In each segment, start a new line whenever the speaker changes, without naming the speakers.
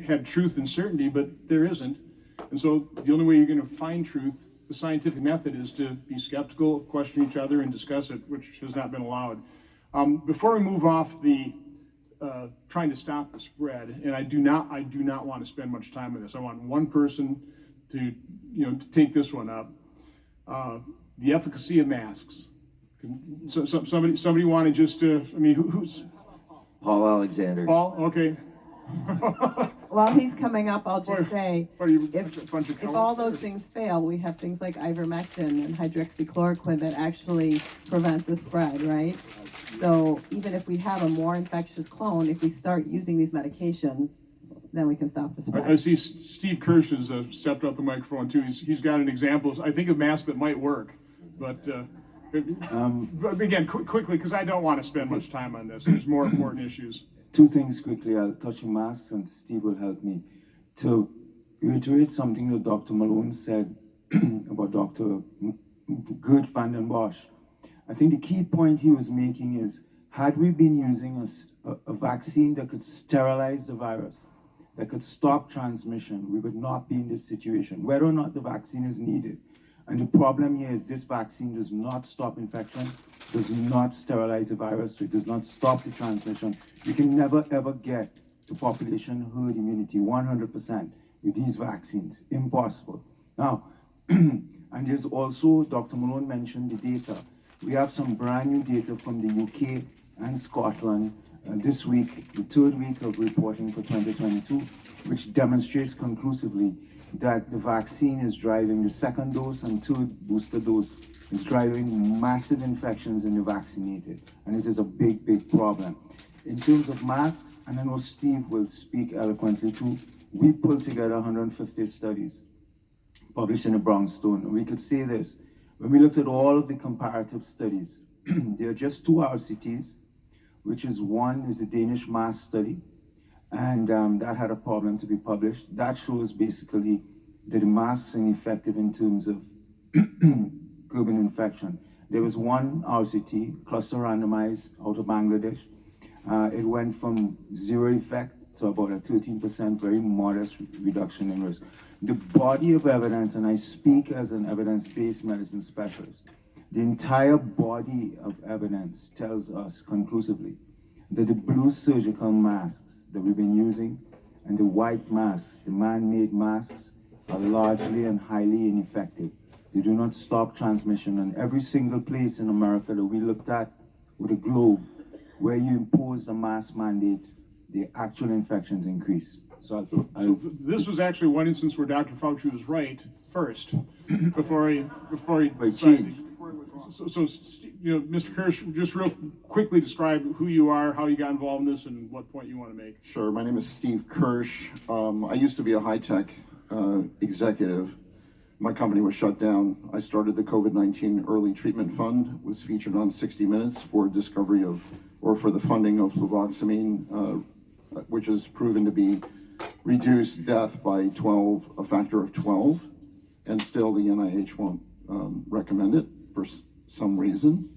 had truth and certainty, but there isn't. And so the only way you're going to find truth, the scientific method, is to be skeptical, question each other, and discuss it, which has not been allowed. Before we move off the trying to stop the spread, and I do not want to spend much time on this. I want one person to to take this one up. The efficacy of masks. So somebody want to just who's
Paul Alexander.
Paul? Okay.
While he's coming up, I'll just say,
if
all those things fail, we have things like ivermectin and hydroxychloroquine that actually prevent the spread, right? So even if we have a more infectious clone, if we start using these medications, then we can stop the spread.
I see Steve Kirsch has stepped up the microphone too. He's got an example, I think, of masks that might work, but again, quickly, because I don't want to spend much time on this. There's more important issues.
Two things quickly. I'll touch on masks and Steve will help me. To reiterate something that Dr. Malone said about Dr. Gert van den Bosch, I think the key point he was making is, had we been using a vaccine that could sterilize the virus, that could stop transmission, we would not be in this situation, whether or not the vaccine is needed. And the problem here is this vaccine does not stop infection, does not sterilize the virus, so it does not stop the transmission. You can never ever get to population herd immunity 100% with these vaccines. Impossible. Now, and there's also, Dr. Malone mentioned the data. We have some brand new data from the UK and Scotland this week, the third week of reporting for 2022, which demonstrates conclusively that the vaccine is driving the second dose and third booster dose is driving massive infections in the vaccinated. And it is a big, big problem. In terms of masks, and I know Steve will speak eloquently too, we pulled together 150 studies published in the Brownstone. And we could say this, when we looked at all of the comparative studies, there are just two RCTs, which is one is the Danish mask study, and that had a problem to be published. That shows basically that the masks are ineffective in terms of curbing infection. There was one RCT, cluster randomized, out of Bangladesh. It went from zero effect to about a 13%, very modest reduction in risk. The body of evidence, and I speak as an evidence-based medicine specialist, the entire body of evidence tells us conclusively that the blue surgical masks that we've been using and the white masks, the man-made masks, are largely and highly ineffective. They do not stop transmission. And every single place in America that we looked at with a globe where you impose a mask mandate, the actual infections increase. So
this was actually one instance where Dr. Fauci was right first, before he
changed.
So, Mr. Kirsch, just real quickly describe who you are, how you got involved in this, and what point you want to make.
Sure. My name is Steve Kirsch. I used to be a high-tech executive. My company was shut down. I started the COVID-19 Early Treatment Fund, was featured on 60 Minutes for discovery of, or for the funding of fluvoxamine, which has proven to be reduced death by a factor of 12, and still the NIH won't recommend it for some reason.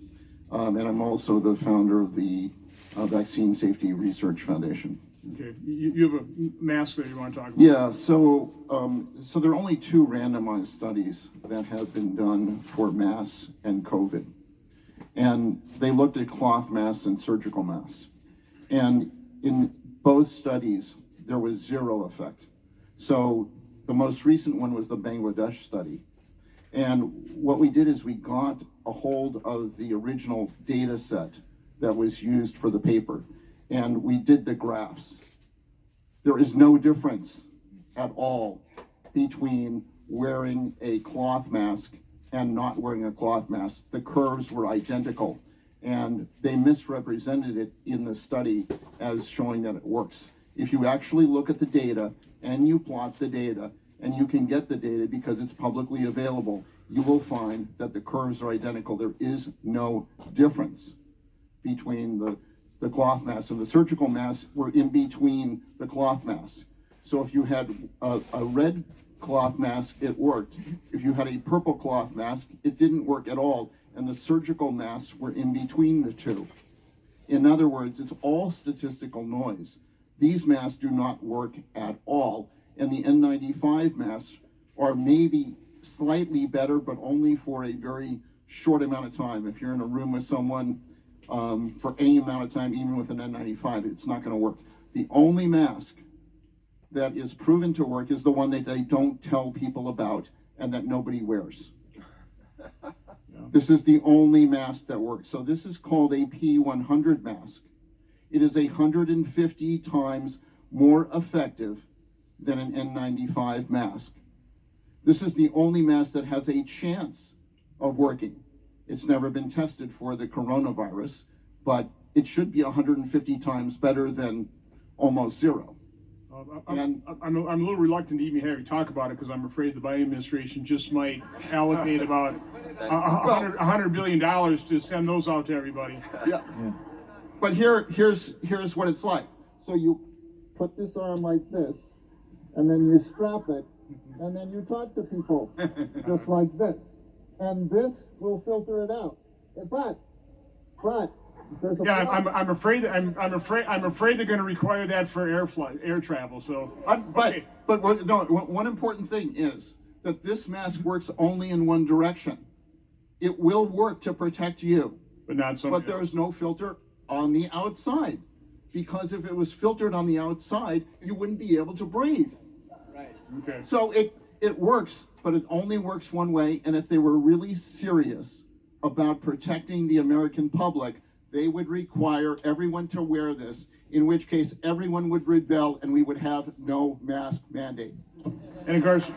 And I'm also the founder of the Vaccine Safety Research Foundation.
Okay, you have a mask that you want to talk about?
Yeah, so there are only two randomized studies that have been done for masks and COVID. And they looked at cloth masks and surgical masks. And in both studies, there was zero effect. So the most recent one was the Bangladesh study. And what we did is we got a hold of the original data set that was used for the paper, and we did the graphs. There is no difference at all between wearing a cloth mask and not wearing a cloth mask. The curves were identical, and they misrepresented it in the study as showing that it works. If you actually look at the data and you plot the data, and you can get the data because it's publicly available, you will find that the curves are identical. There is no difference between the cloth mask and the surgical masks were in between the cloth masks. So if you had a red cloth mask, it worked. If you had a purple cloth mask, it didn't work at all. And the surgical masks were in between the two. In other words, it's all statistical noise. These masks do not work at all. And the N95 masks are maybe slightly better, but only for a very short amount of time. If you're in a room with someone for any amount of time, even with an N95, it's not going to work. The only mask that is proven to work is the one that they don't tell people about and that nobody wears. This is the only mask that works. So this is called a P100 mask. It is 150 times more effective than an N95 mask. This is the only mask that has a chance of working. It's never been tested for the coronavirus, but it should be 150 times better than almost zero.
I'm a little reluctant to even have you talk about it because I'm afraid the Biden administration just might allocate about $100 billion to send those out to everybody.
Yeah. But here's what it's like. So you put this arm like this, and then you strap it, and then you talk to people just like this, and this will filter it out. But there's a
Yeah,
problem.
I'm afraid they're going to require that for air travel. So, okay.
But one important thing is that this mask works only in one direction. It will work to protect you,
but not so.
but there is no filter on the outside, because if it was filtered on the outside, you wouldn't be able to breathe.
Okay.
So it works, but it only works one way. And if they were really serious about protecting the American public, they would require everyone to wear this, in which case everyone would rebel and we would have no mask mandate.
And of course,